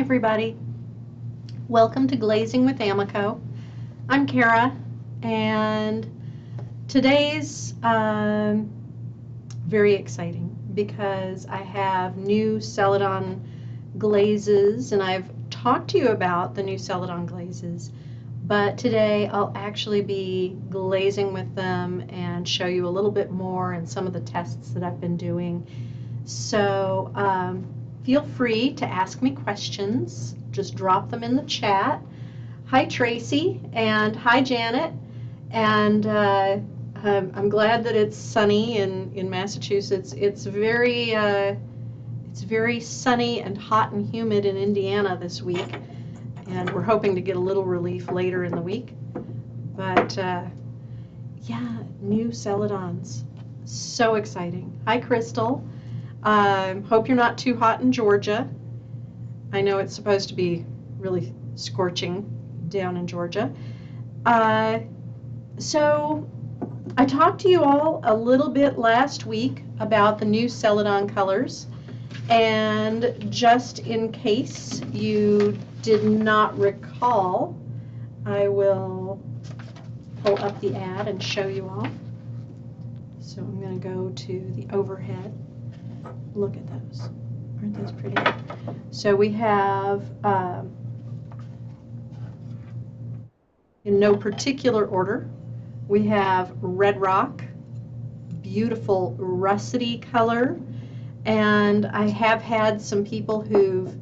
everybody. Welcome to Glazing with Amaco. I'm Kara, and today's very exciting because I have new Celadon glazes, and I've talked to you about the new Celadon glazes, but today I'll actually be glazing with them and show you a little bit more and some of the tests that I've been doing. So feel free to ask me questions. Just drop them in the chat. Hi Tracy, and hi Janet, and I'm glad that it's sunny in Massachusetts. It's very sunny and hot and humid in Indiana this week, and we're hoping to get a little relief later in the week. But yeah, new Celadons, so exciting. Hi Crystal. Hope you're not too hot in Georgia. I know it's supposed to be really scorching down in Georgia. So I talked to you all a little bit last week about the new Celadon colors, and just in case you did not recall, I will pull up the ad and show you all. So I'm going to go to the overhead. Look at those. Aren't those pretty? So we have, in no particular order, we have Red Rock, beautiful russety color, and I have had some people who've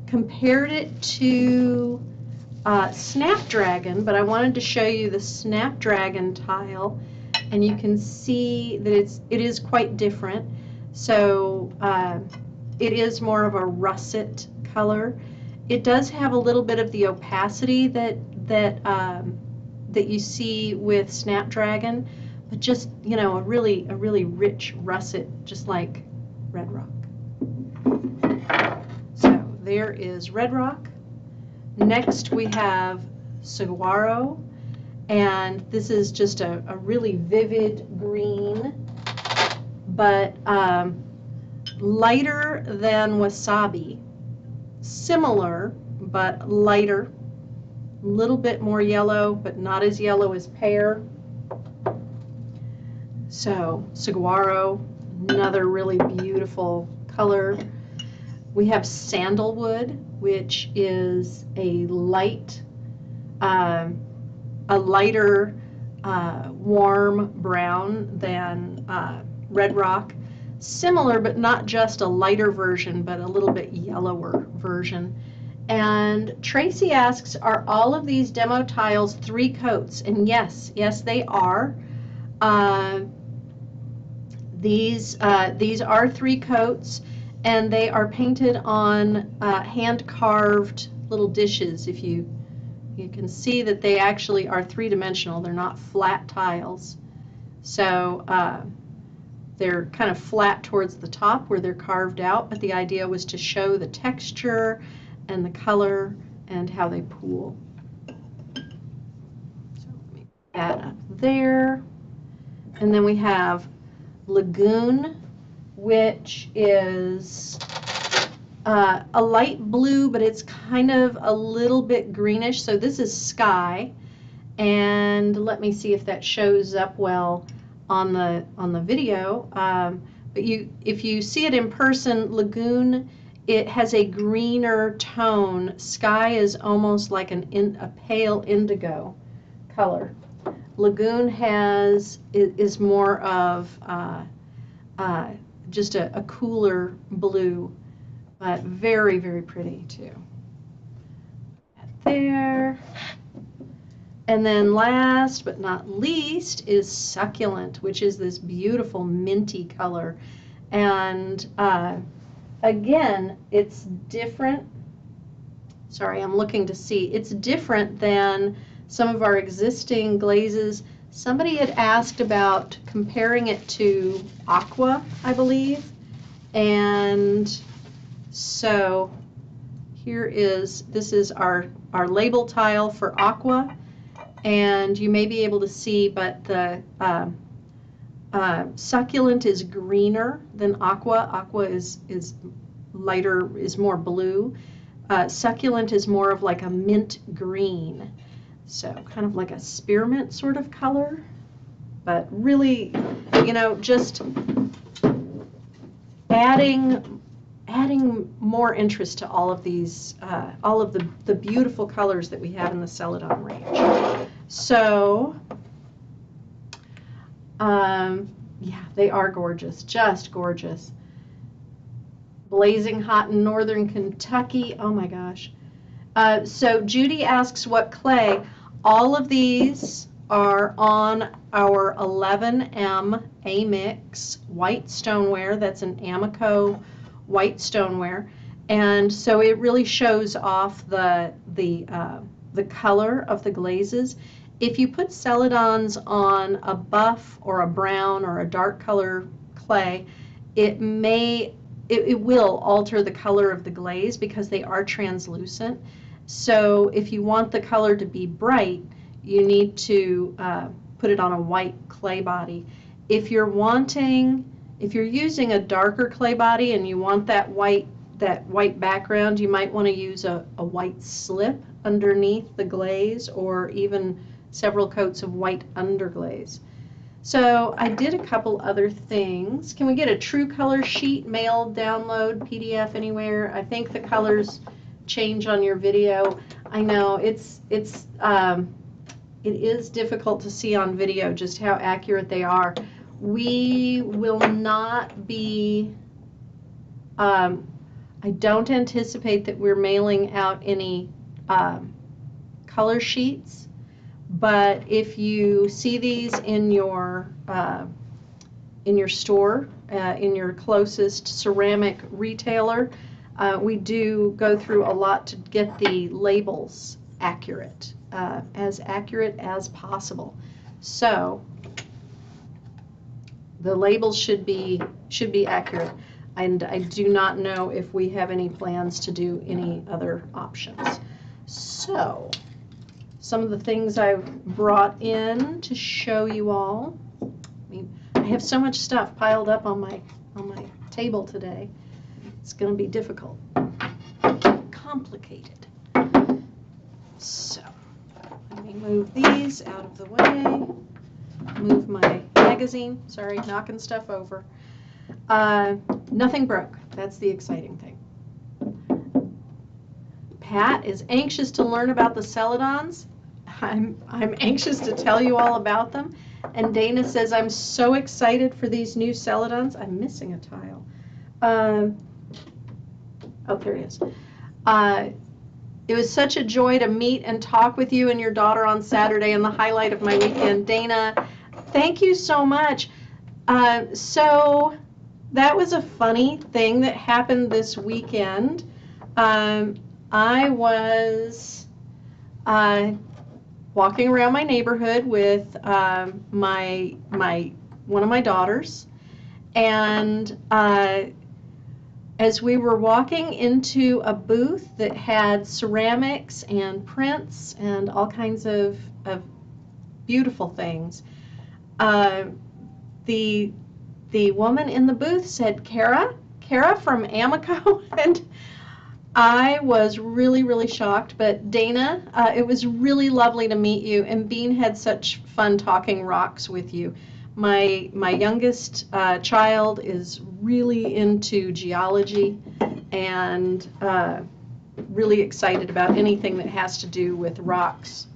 compared it to Snapdragon, but I wanted to show you the Snapdragon tile, and you can see that it is quite different. So it is more of a russet color. It does have a little bit of the opacity that you see with Snapdragon, but just, you know, a really rich russet, just like Red Rock. So there is Red Rock. Next we have Saguaro, and this is just a really vivid green, but lighter than Wasabi. Similar, but lighter. A little bit more yellow, but not as yellow as pear. So Saguaro, another really beautiful color. We have Sandalwood, which is a lighter warm brown than Red Rock. Similar, but not just a lighter version, but a little bit yellower version. And Tracy asks, are all of these demo tiles 3 coats? And yes, they are. These are 3 coats, and they are painted on hand-carved little dishes. If you can see that they actually are 3-dimensional. They're not flat tiles. So they're kind of flat towards the top where they're carved out, but the idea was to show the texture and the color and how they pool. So let me put that up there. And then we have Lagoon, which is a light blue, but it's kind of a little bit greenish. So this is sky, and let me see if that shows up well on the video. But if you see it in person, Lagoon, it has a greener tone. Sky is almost like a pale indigo color. Lagoon is more of just a cooler blue, but very, very pretty too. There. And then last but not least is Succulent, which is this beautiful minty color. And again, it's different. Sorry, I'm looking to see. It's different than some of our existing glazes. Somebody had asked about comparing it to Aqua, I believe. And so this is our label tile for Aqua. And you may be able to see, but the Succulent is greener than Aqua. Aqua is lighter, is more blue. Succulent is more of like a mint green. So kind of like a spearmint sort of color. But really, you know, just adding more interest to all of these, all of the beautiful colors that we have in the Celadon range. So, yeah, they are gorgeous, just gorgeous. Blazing hot in northern Kentucky. Oh my gosh. So Judy asks what clay. All of these are on our 11M A-Mix white stoneware. That's an Amaco white stoneware. And so it really shows off the color of the glazes. If you put Celadons on a buff or a brown or a dark color clay, it will alter the color of the glaze because they are translucent. So if you want the color to be bright, you need to put it on a white clay body. If you're using a darker clay body and you want that white background, you might want to use a white slip underneath the glaze, or even several coats of white underglaze. So I did a couple other things. Can we get a true color sheet, mail, download, PDF anywhere? I think the colors change on your video. I know it is difficult to see on video just how accurate they are. We will not be, I don't anticipate that we're mailing out any color sheets. But if you see these in your store, in your closest ceramic retailer, we do go through a lot to get the labels accurate, as accurate as possible. So the labels should be accurate. And I do not know if we have any plans to do any other options. So some of the things I've brought in to show you all. I have so much stuff piled up on my table today. It's going to be difficult, complicated. So let me move these out of the way. Move my magazine. Sorry, knocking stuff over. Nothing broke. That's the exciting thing. Pat is anxious to learn about the Celadons. I'm anxious to tell you all about them. And Dana says, I'm so excited for these new Celadons. I'm missing a tile. Oh, there it is. It was such a joy to meet and talk with you and your daughter on Saturday, and the highlight of my weekend. Dana, thank you so much. So that was a funny thing that happened this weekend. I was walking around my neighborhood with one of my daughters, and as we were walking into a booth that had ceramics and prints and all kinds of beautiful things, the woman in the booth said, Kara from Amaco, and I was really, really shocked. But Dana, it was really lovely to meet you, and Bean had such fun talking rocks with you. My youngest child is really into geology and really excited about anything that has to do with rocks,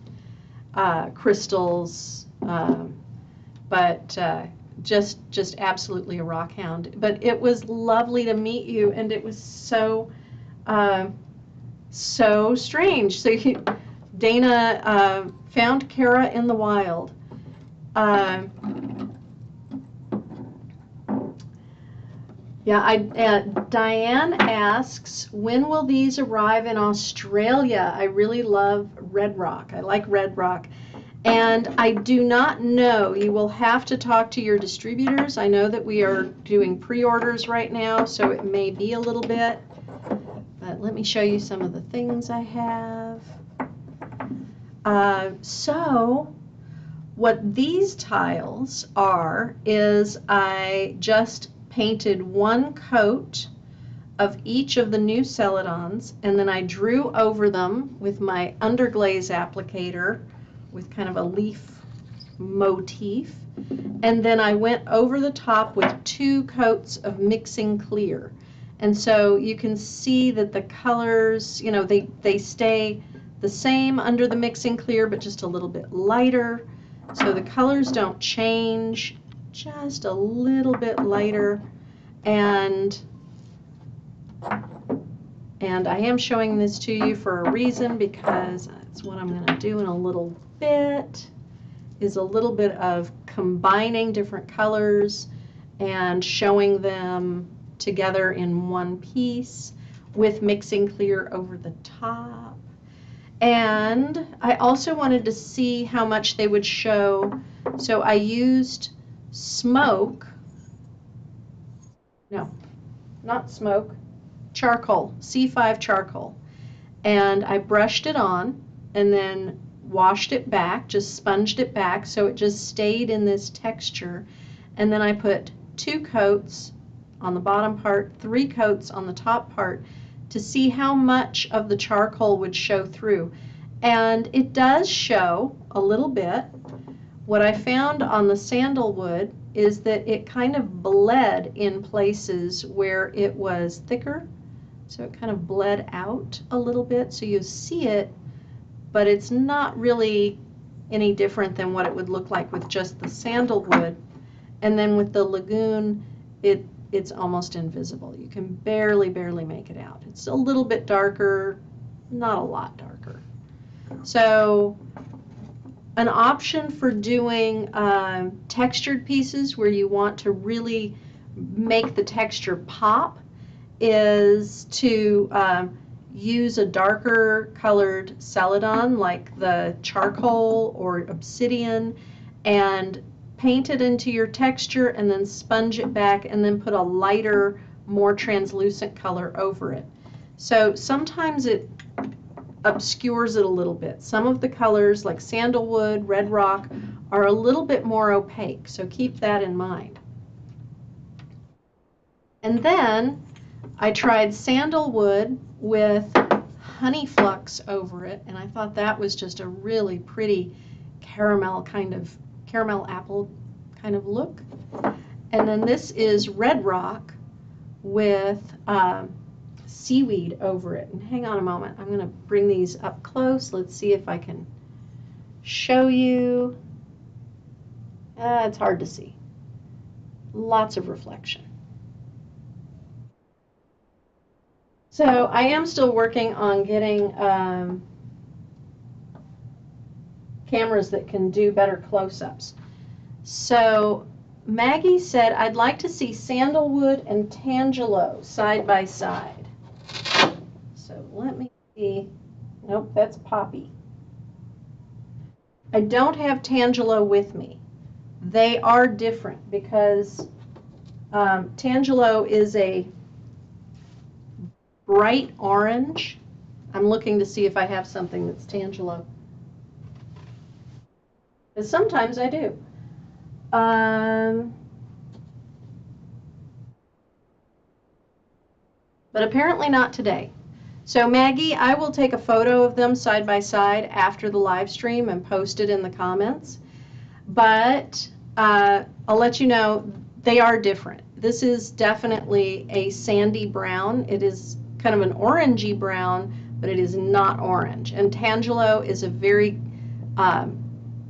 crystals, but just absolutely a rock hound. But it was lovely to meet you, and it was so strange. So Dana found Kara in the wild. Diane asks, when will these arrive in Australia? I really love red rock. I like red rock. And I do not know. You will have to talk to your distributors. I know that we are doing pre-orders right now, so it may be a little bit. But let me show you some of the things I have. So what these tiles are is I just painted one coat of each of the new Celadons, and then I drew over them with my underglaze applicator with kind of a leaf motif, and then I went over the top with 2 coats of mixing clear. And so you can see that the colors, you know, they stay the same under the mixing clear, but just a little bit lighter. So the colors don't change, just a little bit lighter. And I am showing this to you for a reason, because that's what I'm going to do in a little bit, is a little bit of combining different colors and showing them together in one piece with mixing clear over the top. And I also wanted to see how much they would show, so I used smoke, no, not smoke, charcoal, C5 charcoal, and I brushed it on and then washed it back, just sponged it back so it just stayed in this texture, and then I put 2 coats on the bottom part, 3 coats on the top part, to see how much of the charcoal would show through. And it does show a little bit. What I found on the sandalwood is that it kind of bled in places where it was thicker, so it kind of bled out a little bit, so you see it, but it's not really any different than what it would look like with just the sandalwood. And then with the Lagoon, it's almost invisible. You can barely make it out. It's a little bit darker, not a lot darker. So an option for doing textured pieces where you want to really make the texture pop is to use a darker colored Celadon, like the charcoal or obsidian, and paint it into your texture and then sponge it back and then put a lighter, more translucent color over it. So sometimes it obscures it a little bit. Some of the colors, like sandalwood, red rock, are a little bit more opaque, so keep that in mind. And then I tried sandalwood with honey flux over it, and I thought that was just a really pretty caramel apple kind of look. And then this is red rock with seaweed over it. And hang on a moment, I'm going to bring these up close. Let's see if I can show you. It's hard to see. Lots of reflection. So I am still working on getting cameras that can do better close-ups. So Maggie said, I'd like to see sandalwood and tangelo side by side. So let me see. Nope, that's poppy. I don't have tangelo with me. They are different because tangelo is a bright orange. I'm looking to see if I have something that's tangelo. Because sometimes I do. But apparently not today. So Maggie, I will take a photo of them side by side after the live stream and post it in the comments. But I'll let you know they are different. This is definitely a sandy brown. It is kind of an orangey brown, but it is not orange. And tangelo is a very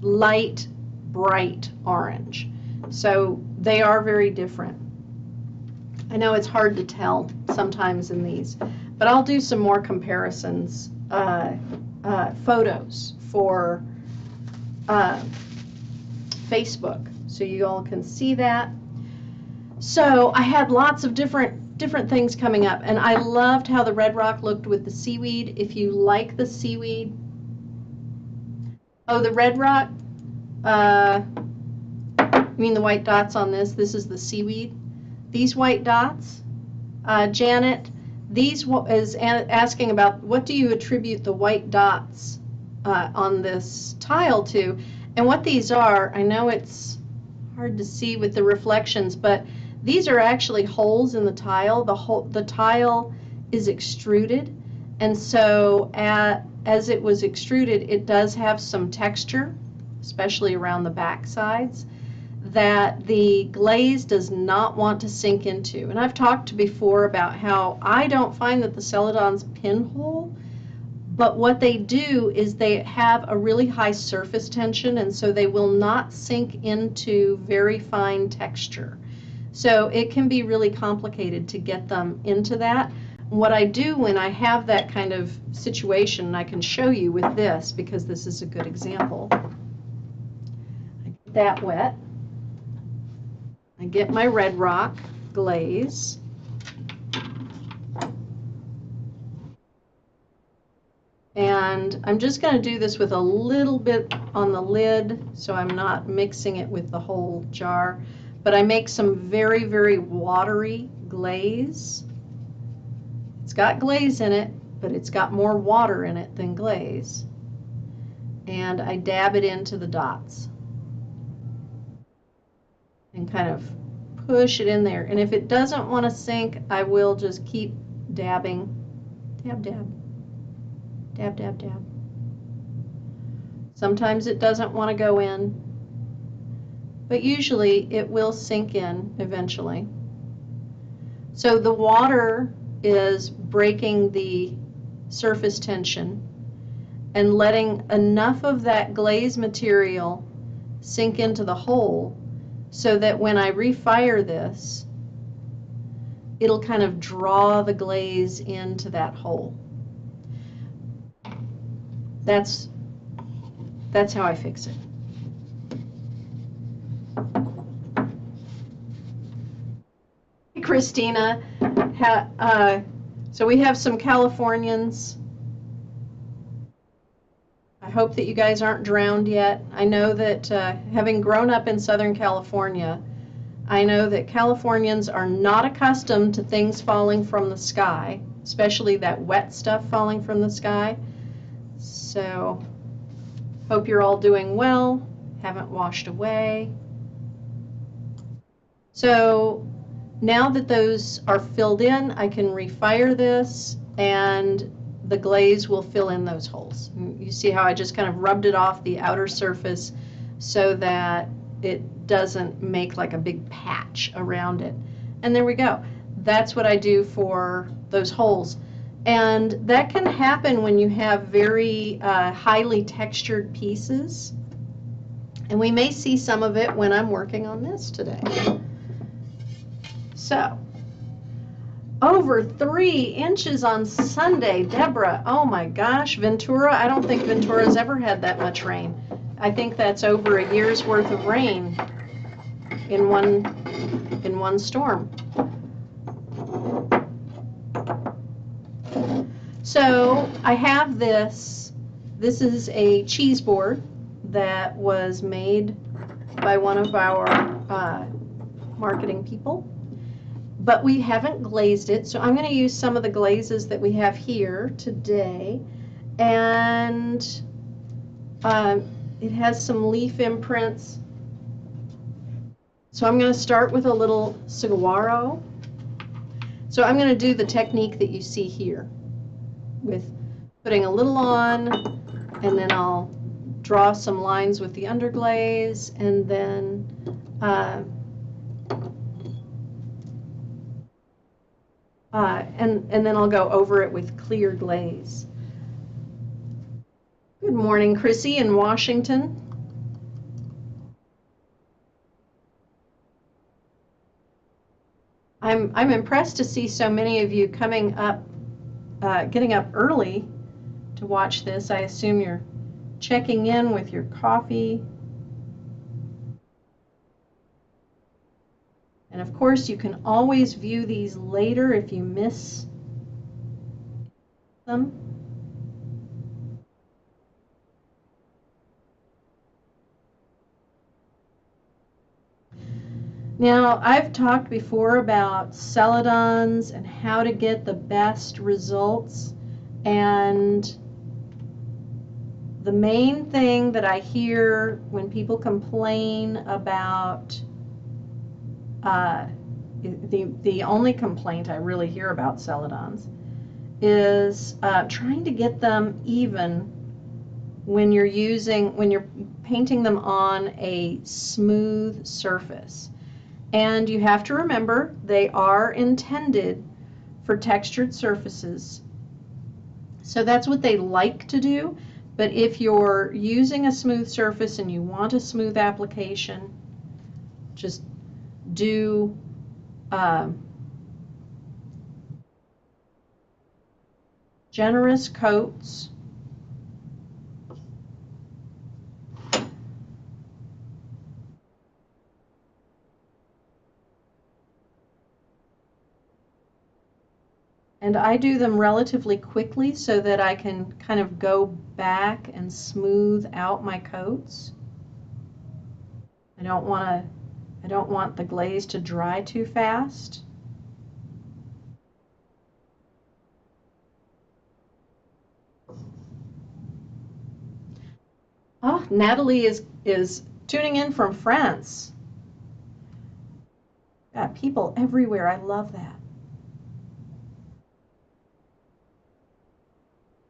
light, bright orange. So they are very different. I know it's hard to tell sometimes in these, but I'll do some more comparisons, photos for Facebook, so you all can see that. So I had lots of different things coming up, and I loved how the red rock looked with the seaweed. If you like the seaweed, oh, the red rock, you mean the white dots on this? This is the seaweed. These white dots, Janet, these is asking about what do you attribute the white dots on this tile to, and what these are. I know it's hard to see with the reflections, but These are actually holes in the tile. The tile is extruded, and so as it was extruded, it does have some texture, especially around the back sides, that the glaze does not want to sink into. And I've talked before about how I don't find that the Celadons pinhole, but what they do is they have a really high surface tension, and so they will not sink into very fine texture. So it can be really complicated to get them into that. What I do when I have that kind of situation, and I can show you with this because this is a good example. I get that wet. I get my red rock glaze. And I'm just going to do this with a little bit on the lid so I'm not mixing it with the whole jar. But I make some very, very watery glaze. It's got glaze in it, but it's got more water in it than glaze. And I dab it into the dots and kind of push it in there. And if it doesn't want to sink, I will just keep dabbing. Dab, dab. Dab, dab, dab. Sometimes it doesn't want to go in, but usually it will sink in eventually. So the water is breaking the surface tension and letting enough of that glaze material sink into the hole so that when I refire this, it'll kind of draw the glaze into that hole. That's how I fix it. Hey, Christina, so we have some Californians. I hope that you guys aren't drowned yet. I know that having grown up in Southern California, I know that Californians are not accustomed to things falling from the sky, especially that wet stuff falling from the sky. So, hope you're all doing well, haven't washed away. So, now that those are filled in, I can refire this and the glaze will fill in those holes. You see how I just kind of rubbed it off the outer surface so that it doesn't make like a big patch around it. And there we go. That's what I do for those holes. And that can happen when you have very highly textured pieces. And we may see some of it when I'm working on this today. So, over 3 inches on Sunday, Deborah. Oh my gosh, Ventura. I don't think Ventura's ever had that much rain. I think that's over a year's worth of rain in one storm. So I have this. This is a cheese board that was made by one of our marketing people. But we haven't glazed it, so I'm going to use some of the glazes that we have here today. And it has some leaf imprints. So I'm going to start with a little saguaro. So I'm going to do the technique that you see here with putting a little on, and then I'll draw some lines with the underglaze, and then and then I'll go over it with clear glaze. Good morning, Chrissy in Washington. I'm impressed to see so many of you coming up, getting up early to watch this. I assume you're checking in with your coffee. And of course, you can always view these later if you miss them. Now, I've talked before about Celadons and how to get the best results. And the main thing that I hear when people complain about the only complaint I really hear about Celadons is trying to get them even when you're painting them on a smooth surface. And you have to remember, they are intended for textured surfaces. So that's what they like to do. But if you're using a smooth surface and you want a smooth application, just do generous coats. And I do them relatively quickly so that I can kind of go back and smooth out my coats. I don't want the glaze to dry too fast. Oh, Natalie is tuning in from France. Got people everywhere. I love that.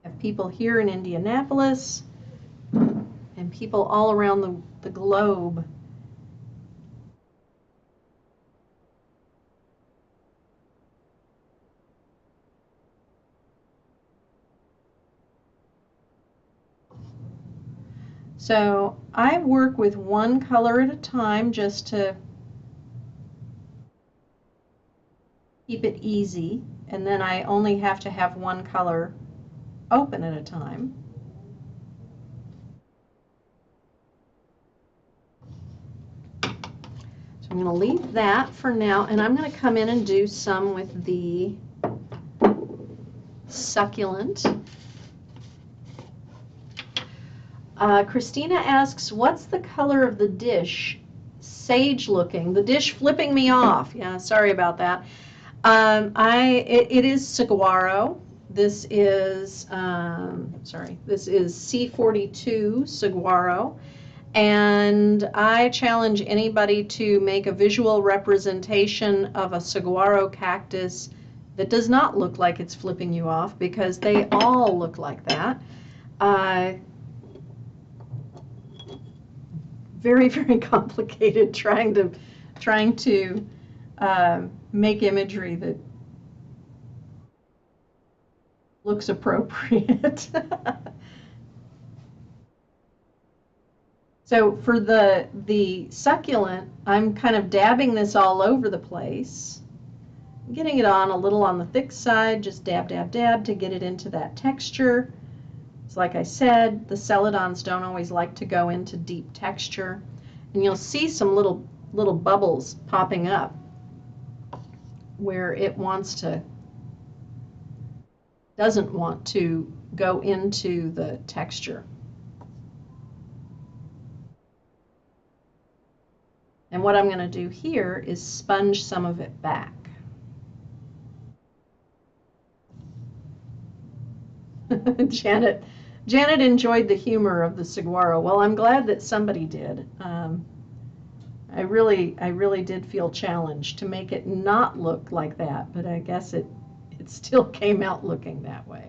I have people here in Indianapolis and people all around the globe. So I work with one color at a time just to keep it easy, and then I only have to have one color open at a time. So I'm going to leave that for now, and I'm going to come in and do some with the Succulent. Christina asks, what's the color of the dish? Sage looking. The dish flipping me off. Yeah, sorry about that. It is Saguaro. This is, this is C42 Saguaro. And I challenge anybody to make a visual representation of a saguaro cactus that does not look like it's flipping you off, because they all look like that. Very, very complicated trying to make imagery that looks appropriate. So for the succulent, I'm kind of dabbing this all over the place, getting it on a little on the thick side, just dab, dab, dab to get it into that texture. So like I said, the Celadons don't always like to go into deep texture, and you'll see some little bubbles popping up where it doesn't want to go into the texture. And what I'm going to do here is sponge some of it back. Janet enjoyed the humor of the saguaro. Well, I'm glad that somebody did. I really did feel challenged to make it not look like that, but I guess it still came out looking that way.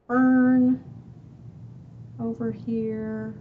Fern over here.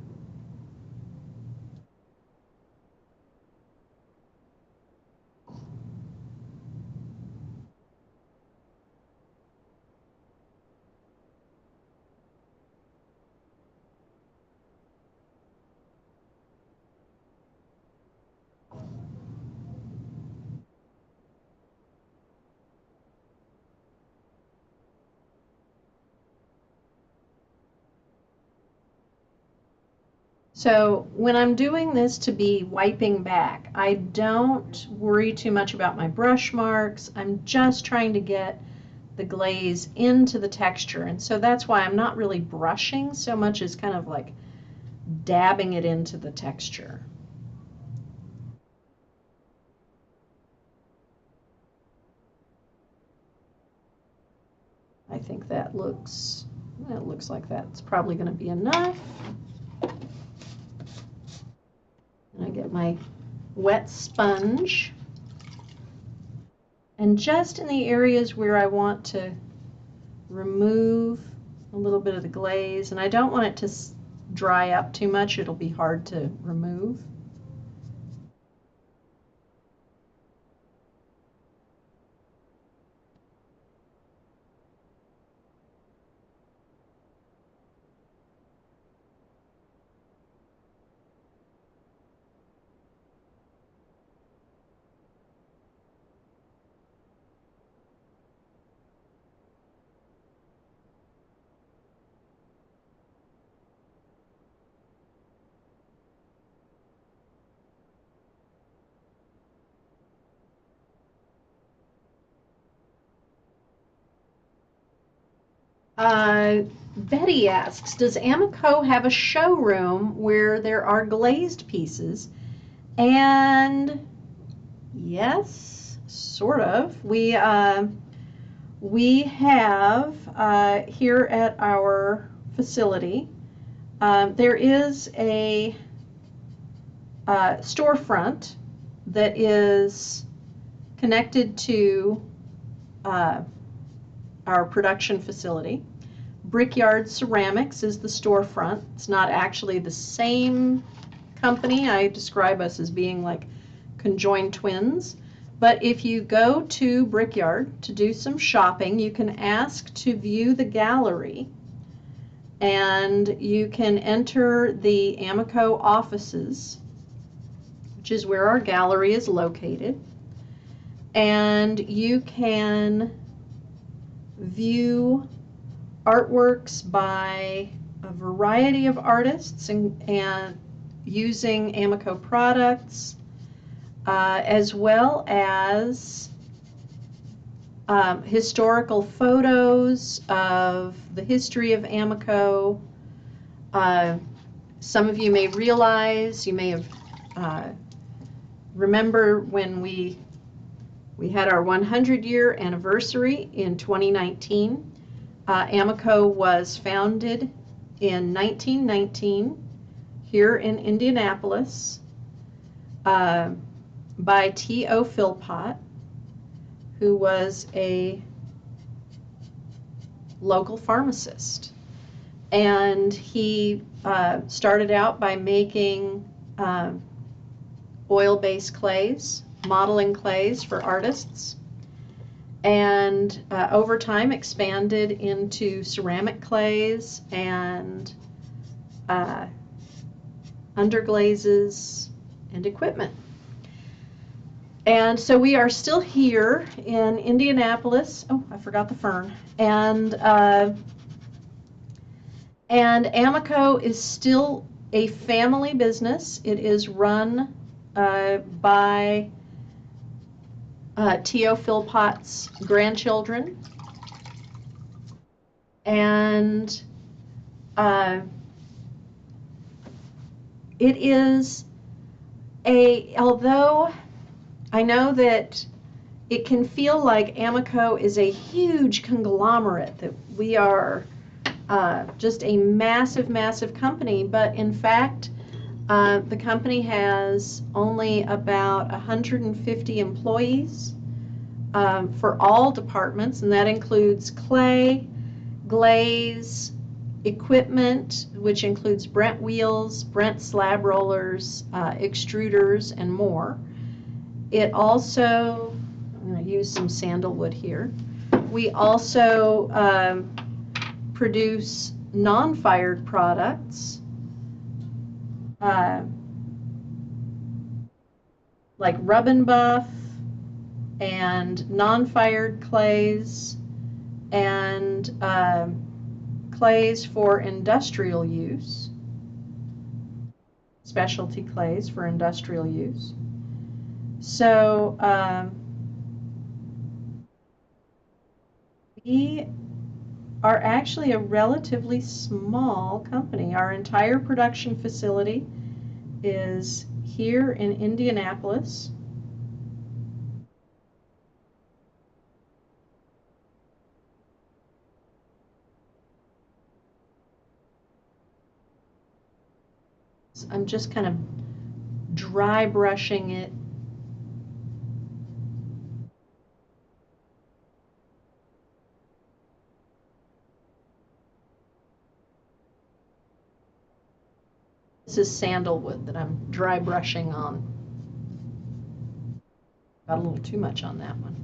So when I'm doing this to be wiping back, I don't worry too much about my brush marks. I'm just trying to get the glaze into the texture. And so that's why I'm not really brushing so much as kind of like dabbing it into the texture. I think that looks like that's probably going to be enough. And I get my wet sponge. And just in the areas where I want to remove a little bit of the glaze, and I don't want it to dry up too much, it'll be hard to remove. Betty asks, does Amaco have a showroom where there are glazed pieces? And yes, sort of. We have here at our facility, there is a storefront that is connected to our production facility. Brickyard Ceramics is the storefront. It's not actually the same company. I describe us as being like conjoined twins. But if you go to Brickyard to do some shopping, you can ask to view the gallery, and you can enter the Amaco offices, which is where our gallery is located, and you can view artworks by a variety of artists and using Amaco products, as well as historical photos of the history of Amaco. Some of you may realize, you may have remember when we had our 100-year anniversary in 2019. Amaco was founded in 1919 here in Indianapolis by T.O. Philpott, who was a local pharmacist. And he started out by making oil-based clays, modeling clays for artists, and over time expanded into ceramic clays and underglazes and equipment. And so we are still here in Indianapolis. Oh, I forgot the fern. And Amaco is still a family business. It is run by T.O. Philpott's grandchildren. And it is although I know that it can feel like Amaco is a huge conglomerate, that we are just a massive, massive company, but in fact, the company has only about 150 employees for all departments, and that includes clay, glaze, equipment, which includes Brent wheels, Brent slab rollers, extruders, and more. It also, I'm going to use some sandalwood here. We also produce non-fired products like rub and buff and non-fired clays and clays for industrial use, specialty clays for industrial use. So We are actually a relatively small company. Our entire production facility is here in Indianapolis. I'm just kind of dry brushing it. This is sandalwood that I'm dry brushing on. Got a little too much on that one.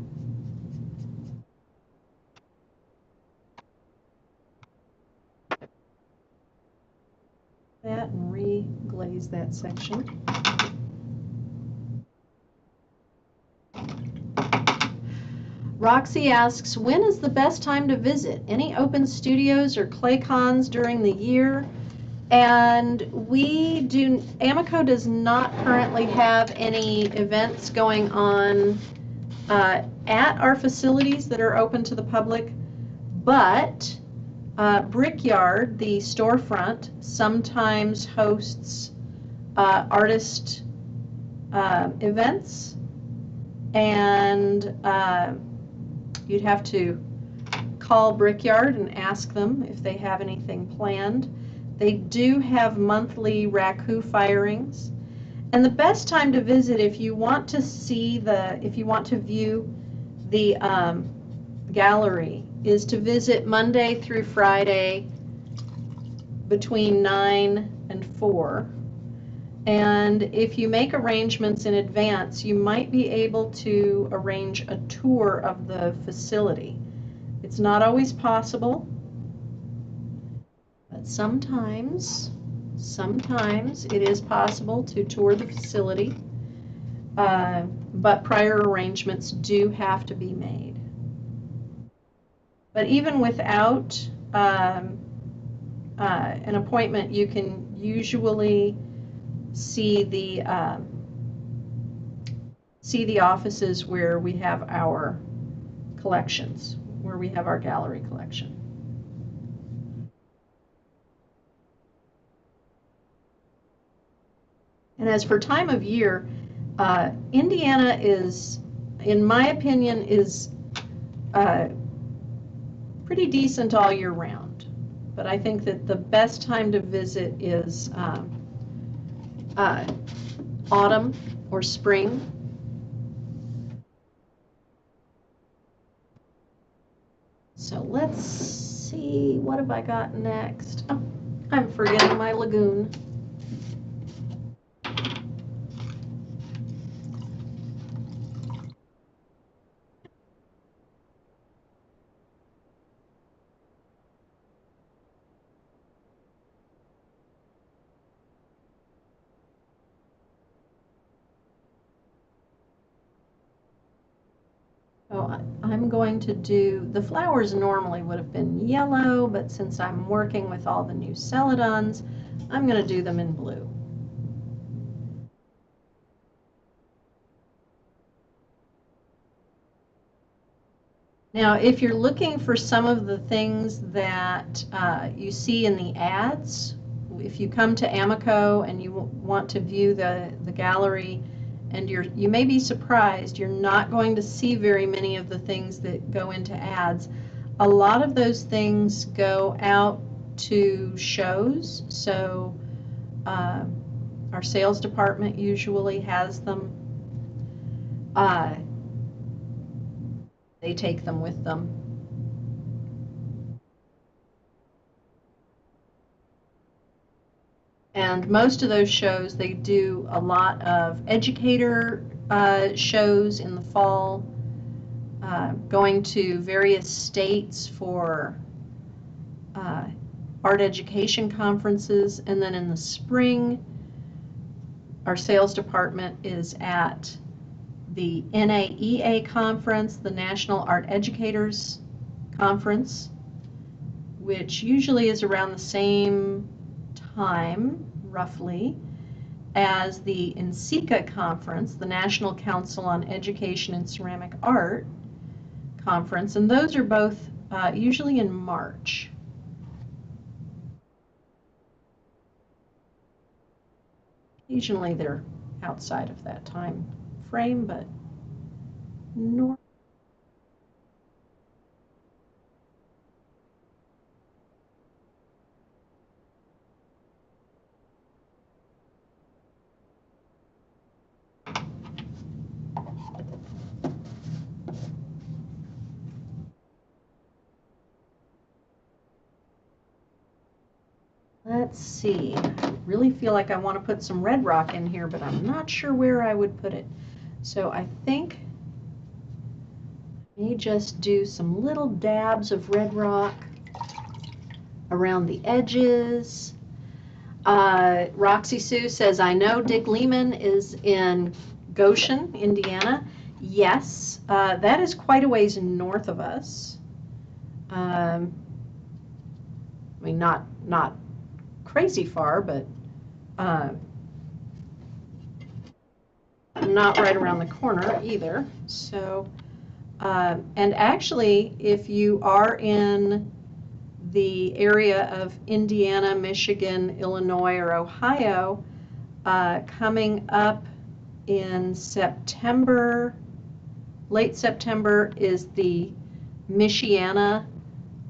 That and re-glaze that section. Roxy asks, when is the best time to visit? Any open studios or clay cons during the year? And Amaco does not currently have any events going on at our facilities that are open to the public, but Brickyard, the storefront, sometimes hosts artist events, and you'd have to call Brickyard and ask them if they have anything planned. They do have monthly raku firings. And the best time to visit if you want to view the gallery is to visit Monday through Friday between 9 and 4. And if you make arrangements in advance, you might be able to arrange a tour of the facility. It's not always possible, but sometimes it is possible to tour the facility, but prior arrangements do have to be made. But even without an appointment, you can usually see the offices where we have our collections, where we have our gallery collection. And as for time of year, Indiana is, in my opinion, is pretty decent all year round. But I think that the best time to visit is autumn or spring. So let's see, what have I got next? Oh, I'm forgetting my Lagoon. So I'm going to do, the flowers normally would have been yellow, but since I'm working with all the new Celadons, I'm going to do them in blue. Now, if you're looking for some of the things that you see in the ads, if you come to Amaco and you want to view the gallery, and you may be surprised, you're not going to see very many of the things that go into ads. A lot of those things go out to shows, so our sales department usually has them. They take them with them. And most of those shows, they do a lot of educator shows in the fall, going to various states for art education conferences, and then in the spring, our sales department is at the NAEA conference, the National Art Educators Conference, which usually is around the same time, roughly, as the NCECA conference, the National Council on Education and Ceramic Art conference, and those are both usually in March. Occasionally they're outside of that time frame, but normally. Let's see, I really feel like I want to put some red rock in here, but I'm not sure where I would put it. So I think I may just do some little dabs of red rock around the edges. Roxy Sue says, I know Dick Lehman is in Goshen, Indiana. Yes, that is quite a ways north of us. I mean, not crazy far, but not right around the corner either. So, and actually, if you are in the area of Indiana, Michigan, Illinois, or Ohio, coming up in September, late September, is the Michiana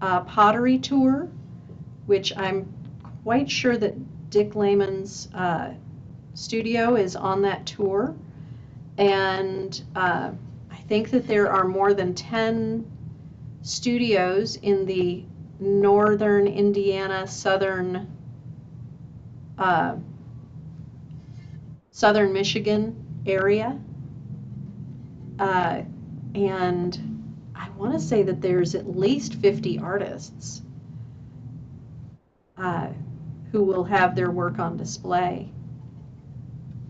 pottery tour, which I'm quite sure that Dick Lehman's studio is on that tour. And I think that there are more than 10 studios in the northern Indiana, southern Michigan area. And I want to say that there's at least 50 artists who will have their work on display.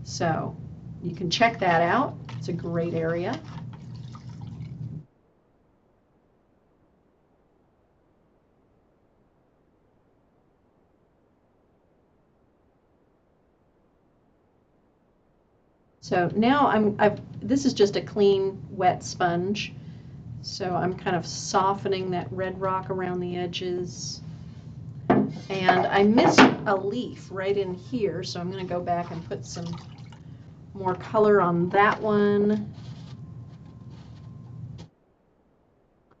So you can check that out. It's a great area. So now this is just a clean, wet sponge. So I'm kind of softening that red rock around the edges. And I missed a leaf right in here, so I'm going to go back and put some more color on that one. Not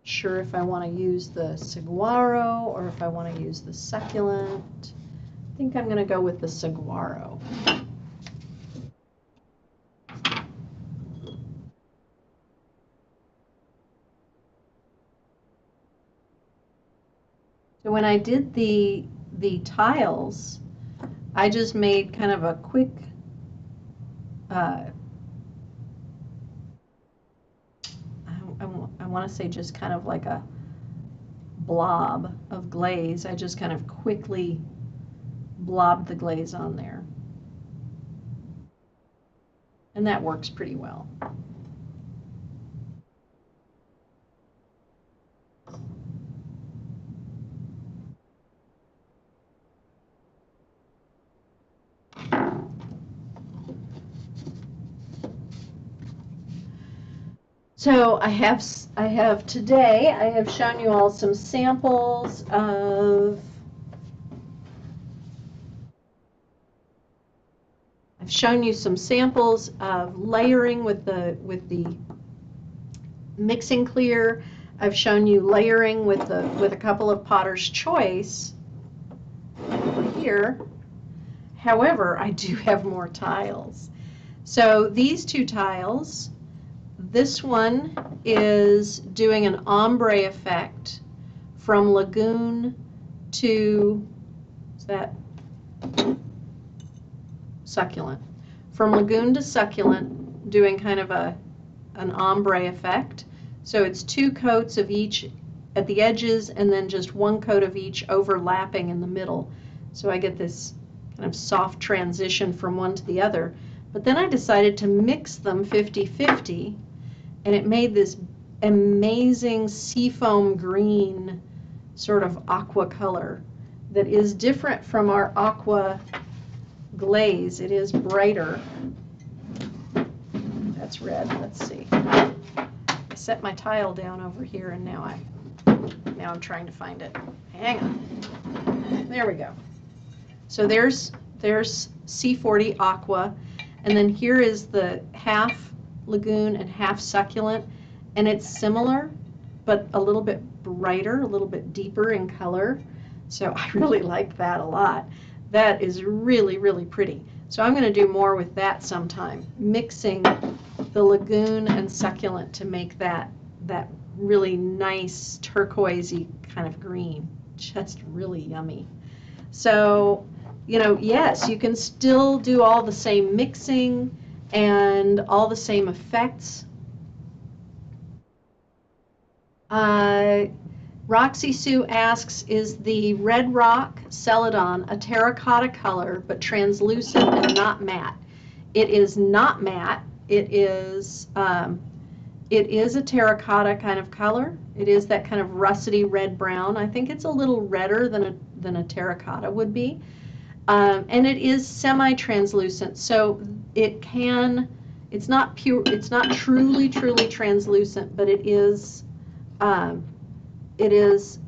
sure if I want to use the Saguaro or if I want to use the Succulent. I think I'm going to go with the Saguaro. So when I did the tiles, I just made kind of a quick I want to say just kind of like a blob of glaze. I just kind of quickly blobbed the glaze on there. And that works pretty well. So I have today, I have shown you all some samples of, I've shown you some samples of layering with the mixing clear. I've shown you layering with a couple of Potter's Choice over here. However, I do have more tiles. So these two tiles, this one is doing an ombre effect from Lagoon to, is that Succulent? From Lagoon to Succulent, doing kind of an ombre effect. So it's 2 coats of each at the edges and then just 1 coat of each overlapping in the middle. So I get this kind of soft transition from one to the other. But then I decided to mix them 50-50, and it made this amazing seafoam green sort of aqua color that is different from our aqua glaze. It is brighter. That's red. Let's see. I set my tile down over here, and now I Now I'm trying to find it. Hang on. There we go. So there's C40 Aqua, and then here is the half Lagoon and half Succulent, and it's similar, but a little bit brighter, a little bit deeper in color. So I really like that a lot. That is really, really pretty. So I'm going to do more with that sometime, mixing the Lagoon and Succulent to make that really nice turquoisey kind of green. Just really yummy. So, you know, yes, you can still do all the same mixing and all the same effects. Roxy Sue asks, is the red rock Celadon a terracotta color but translucent and not matte? It is not matte. It is a terracotta kind of color. It is that kind of russety red-brown. I think it's a little redder than a terracotta would be. And it is semi-translucent, so it's not truly translucent, but it is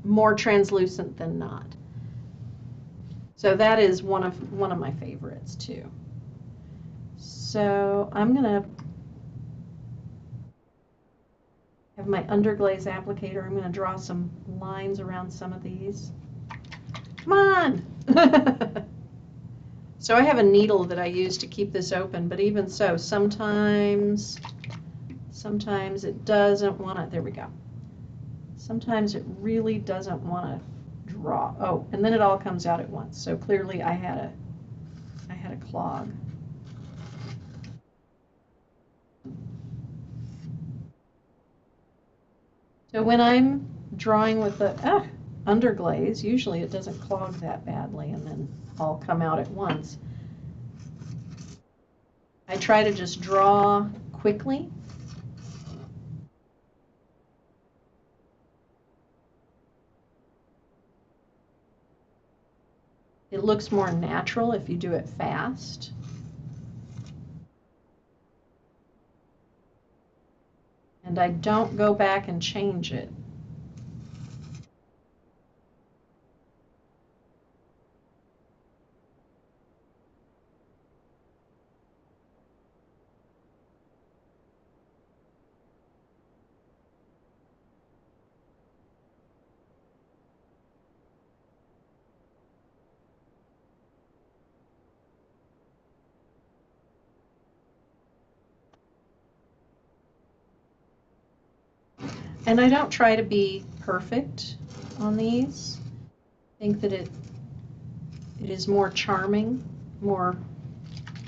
more translucent than not. So that is one of my favorites too. So I'm gonna have my underglaze applicator. I'm gonna draw some lines around some of these. Come on! So I have a needle that I use to keep this open, but even so, sometimes it doesn't want to. There we go. Sometimes it really doesn't want to draw. Oh, and then it all comes out at once. So clearly I had a clog. So when I'm drawing with the underglaze, usually it doesn't clog that badly and then all come out at once. I try to just draw quickly. It looks more natural if you do it fast. And I don't go back and change it. And I don't try to be perfect on these. I think that it is more charming, more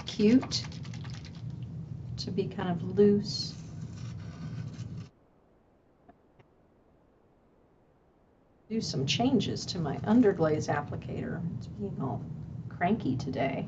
cute to be kind of loose. Do some changes to my underglaze applicator. It's being all cranky today.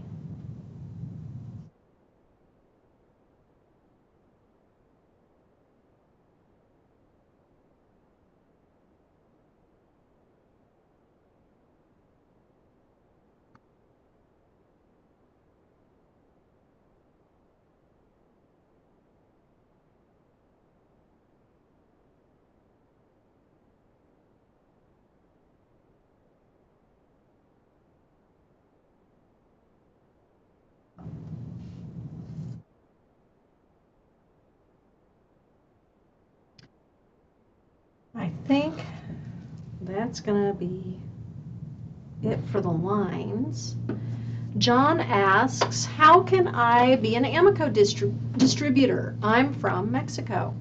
I think that's going to be it for the lines. John asks, how can I be an Amaco distributor? I'm from Mexico.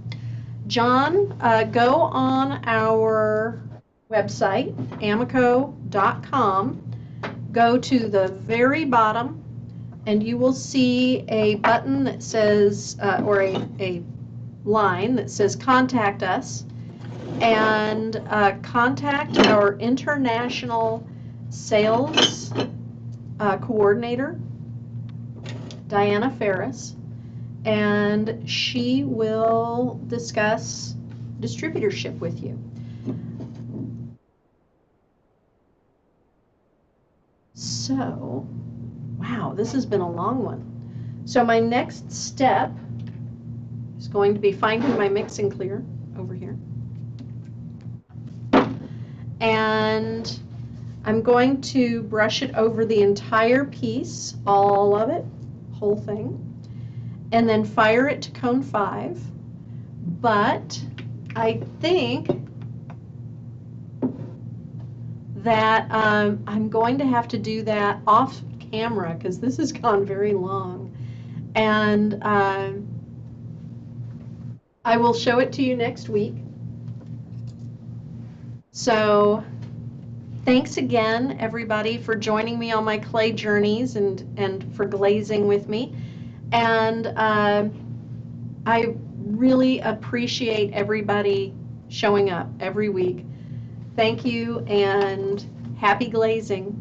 John, go on our website, amaco.com, go to the very bottom, and you will see a button that says, or a line that says contact us, and contact our international sales coordinator, Diana Ferris, and she will discuss distributorship with you. So, wow, this has been a long one. So my next step is going to be finding my mix and clear over here. And I'm going to brush it over the entire piece, all of it, whole thing, and then fire it to cone 5. But I think that I'm going to have to do that off camera because this has gone very long. And I will show it to you next week. So thanks again, everybody, for joining me on my clay journeys and for glazing with me. And I really appreciate everybody showing up every week. Thank you and happy glazing.